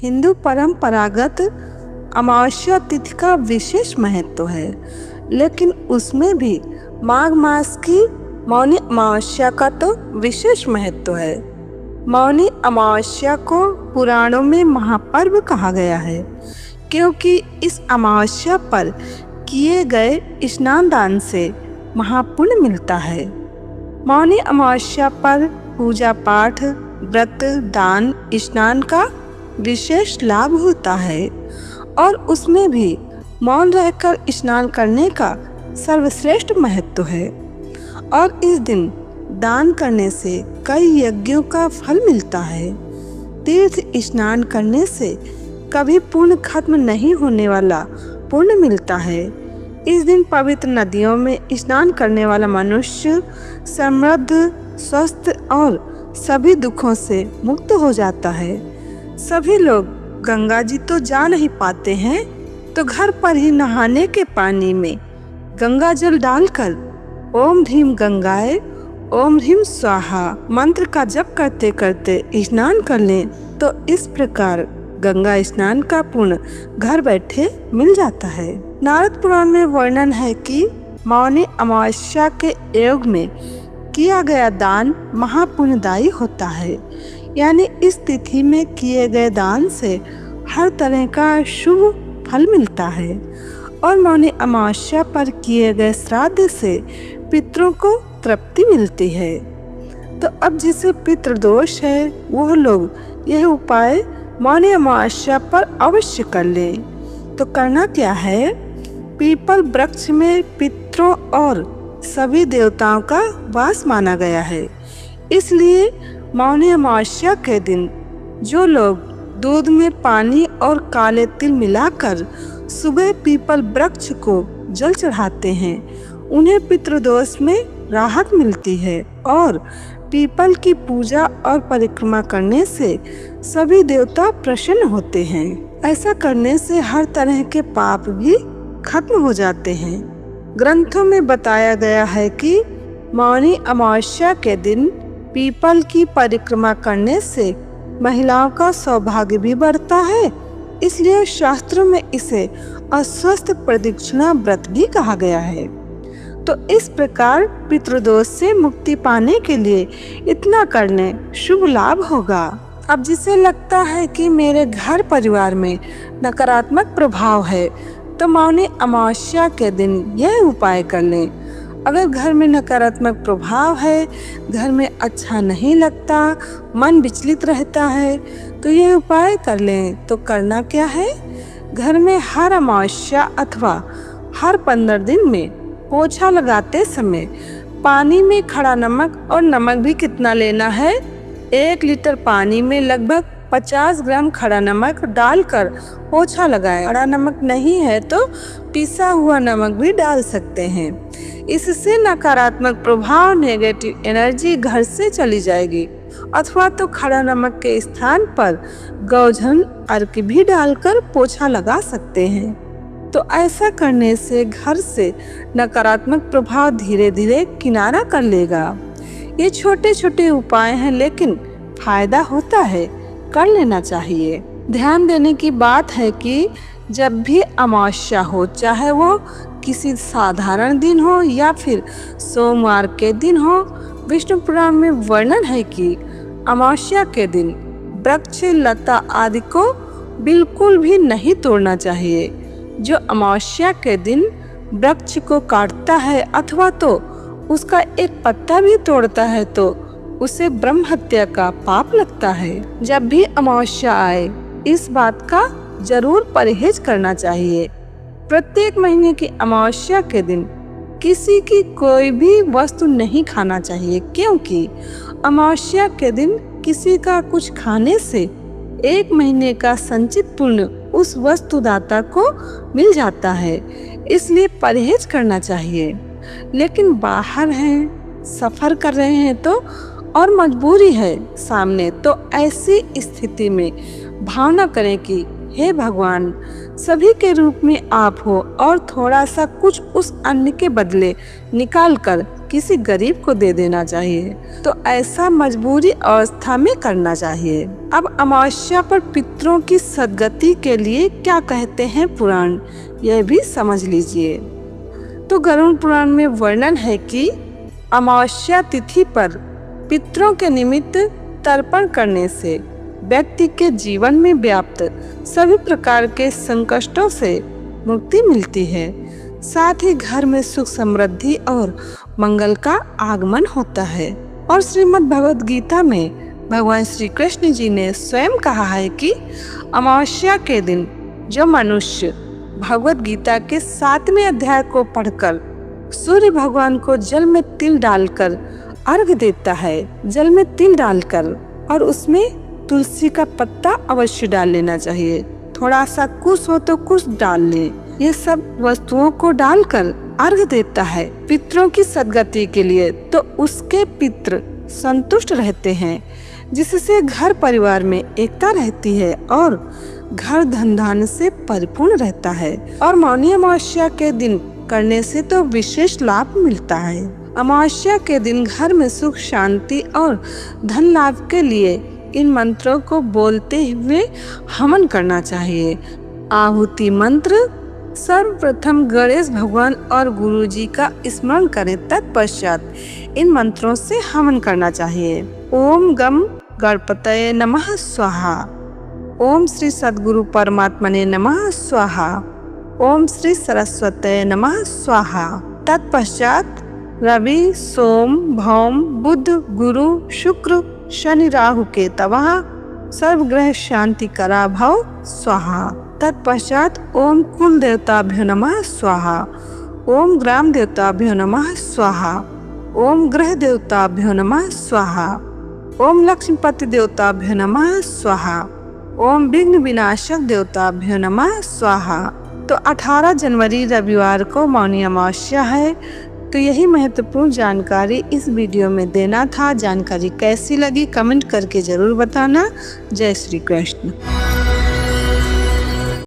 हिंदू परंपरागत अमावस्या तिथि का विशेष महत्व है, लेकिन उसमें भी माघ मास की मौनी अमावस्या का तो विशेष महत्व है। मौनी अमावस्या को पुराणों में महापर्व कहा गया है, क्योंकि इस अमावस्या पर किए गए स्नान दान से महापुण्य मिलता है। मौनी अमावस्या पर पूजा पाठ, व्रत, दान, स्नान का विशेष लाभ होता है और उसमें भी मौन रहकर स्नान करने का सर्वश्रेष्ठ महत्व है। और इस दिन दान करने से कई यज्ञों का फल मिलता है। तीर्थ स्नान करने से कभी पुण्य खत्म नहीं होने वाला पुण्य मिलता है। इस दिन पवित्र नदियों में स्नान करने वाला मनुष्य समृद्ध, स्वस्थ और सभी दुखों से मुक्त हो जाता है। सभी लोग गंगा जी तो जा नहीं पाते हैं, तो घर पर ही नहाने के पानी में गंगा जल डालकर ओम ह्रीम गंगाए ओम ह्रीम स्वाहा मंत्र का जप करते करते स्नान कर लें, तो इस प्रकार गंगा स्नान का पुण्य घर बैठे मिल जाता है। नारद पुराण में वर्णन है कि मौनी अमावस्या के योग में किया गया दान महापुण्यदायी होता है। यानी इस तिथि में किए गए दान से हर तरह का शुभ फल मिलता है और मौनी अमावस्या पर किए गए श्राद्ध से पितरों को तृप्ति मिलती है। तो अब जिसे पितृदोष है वह लोग यह उपाय मौनी अमावस्या पर अवश्य कर लें। तो करना क्या है, पीपल वृक्ष में पितरों और सभी देवताओं का वास माना गया है, इसलिए मौनी अमावस्या के दिन जो लोग दूध में पानी और काले तिल मिलाकर सुबह पीपल वृक्ष को जल चढ़ाते हैं, उन्हें पितृदोष में राहत मिलती है और पीपल की पूजा और परिक्रमा करने से सभी देवता प्रसन्न होते हैं। ऐसा करने से हर तरह के पाप भी खत्म हो जाते हैं। ग्रंथों में बताया गया है कि मौनी अमावस्या के दिन पीपल की परिक्रमा करने से महिलाओं का सौभाग्य भी बढ़ता है, इसलिए शास्त्रों में इसे अस्वस्थ प्रदक्षिणा व्रत भी कहा गया है। तो इस प्रकार पितृदोष से मुक्ति पाने के लिए इतना करने शुभ लाभ होगा। अब जिसे लगता है कि मेरे घर परिवार में नकारात्मक प्रभाव है, तो मौनी अमावस्या के दिन यह उपाय कर लें। अगर घर में नकारात्मक प्रभाव है, घर में अच्छा नहीं लगता, मन विचलित रहता है, तो यह उपाय कर लें। तो करना क्या है, घर में हर अमावस्या अथवा हर 15 दिन में पोछा लगाते समय पानी में खड़ा नमक, और नमक भी कितना लेना है, 1 लीटर पानी में लगभग 50 ग्राम खड़ा नमक डालकर पोछा लगाएं। खड़ा नमक नहीं है तो पिसा हुआ नमक भी डाल सकते हैं। इससे नकारात्मक प्रभाव, नेगेटिव एनर्जी घर से चली जाएगी। अथवा तो खड़ा नमक के स्थान पर गौधन अर्क भी डालकर पोछा लगा सकते हैं। तो ऐसा करने से घर से नकारात्मक प्रभाव धीरे धीरे किनारा कर लेगा। ये छोटे छोटे उपाय हैं, लेकिन फायदा होता है, कर लेना चाहिए। ध्यान देने की बात है कि जब भी अमावस्या हो, चाहे वो किसी साधारण दिन हो या फिर सोमवार के दिन हो, विष्णु पुराण में वर्णन है कि अमावस्या के दिन वृक्ष, लता आदि को बिल्कुल भी नहीं तोड़ना चाहिए। जो अमावस्या के दिन वृक्ष को काटता है अथवा तो उसका एक पत्ता भी तोड़ता है, तो उसे ब्रह्म हत्या का पाप लगता है। जब भी अमावस्या आए, इस बात का जरूर परहेज करना चाहिए। प्रत्येक महीने की अमावस्या के दिन किसी की कोई भी वस्तु नहीं खाना चाहिए, क्योंकि अमावस्या के दिन किसी का कुछ खाने से 1 महीने का संचित पुण्य उस वस्तुदाता को मिल जाता है, इसलिए परहेज करना चाहिए। लेकिन बाहर हैं, सफर कर रहे हैं तो और मजबूरी है सामने, तो ऐसी स्थिति में भावना करें कि हे भगवान, सभी के रूप में आप हो और थोड़ा सा कुछ उस अन्न के बदले निकाल कर किसी गरीब को दे देना चाहिए। तो ऐसा मजबूरी अवस्था में करना चाहिए। अब अमावस्या पर पितरों की सद्गति के लिए क्या कहते हैं पुराण, यह भी समझ लीजिए। तो गरुड़ पुराण में वर्णन है कि अमावस्या तिथि पर पितरों के निमित्त तर्पण करने से व्यक्ति के जीवन में व्याप्त सभी प्रकार के संकटों से मुक्ति मिलती है। साथ ही घर में सुख समृद्धि और मंगल का आगमन होता है। और श्रीमद् भगवद गीता में भगवान श्री कृष्ण जी ने स्वयं कहा है कि अमावस्या के दिन जो मनुष्य भगवद गीता के 7वें अध्याय को पढ़कर सूर्य भगवान को जल में तिल डालकर अर्घ देता है, जल में तिल डालकर, और उसमें तुलसी का पत्ता अवश्य डाल लेना चाहिए। थोड़ा सा कुश हो तो कुश डाल ले। ये सब वस्तुओं को डालकर अर्घ देता है पितरों की सद्गति के लिए, तो उसके पितृ संतुष्ट रहते हैं, जिससे घर परिवार में एकता रहती है और घर धन धान्य से परिपूर्ण रहता है। और मौनी अमावस्या के दिन करने से तो विशेष लाभ मिलता है। अमावस्या के दिन घर में सुख शांति और धन लाभ के लिए इन मंत्रों को बोलते हुए हवन करना चाहिए। आहुति मंत्र सर्वप्रथम गणेश भगवान और गुरु जी का स्मरण करें, तत्पश्चात इन मंत्रों से हवन करना चाहिए। ओम गम गणपतये नमः स्वाहा, ओम श्री सद्गुरु परमात्मने नमः स्वाहा, ओम श्री सरस्वतये नमः स्वाहा। तत्पश्चात रवि सोम भौम बुध गुरु शुक्र शनि राहु केतवः सर्व ग्रह शांति करा भव स्वाहा। तत्पश्चात ओम कुल देवताभ्यो नमः स्वाहा, ओम ग्राम देवताभ्यो नमः स्वाहा, ओम ग्रह देवताभ्यो नमः स्वाहा, ओम लक्ष्मीपति देवताभ्यो नमः स्वाहा, ओम विघ्न विनाशक देवताभ्यो नमः स्वाहा। तो 18 जनवरी रविवार को मौनी अमावस्या है। तो यही महत्वपूर्ण जानकारी इस वीडियो में देना था। जानकारी कैसी लगी कमेंट करके जरूर बताना। जय श्री कृष्ण।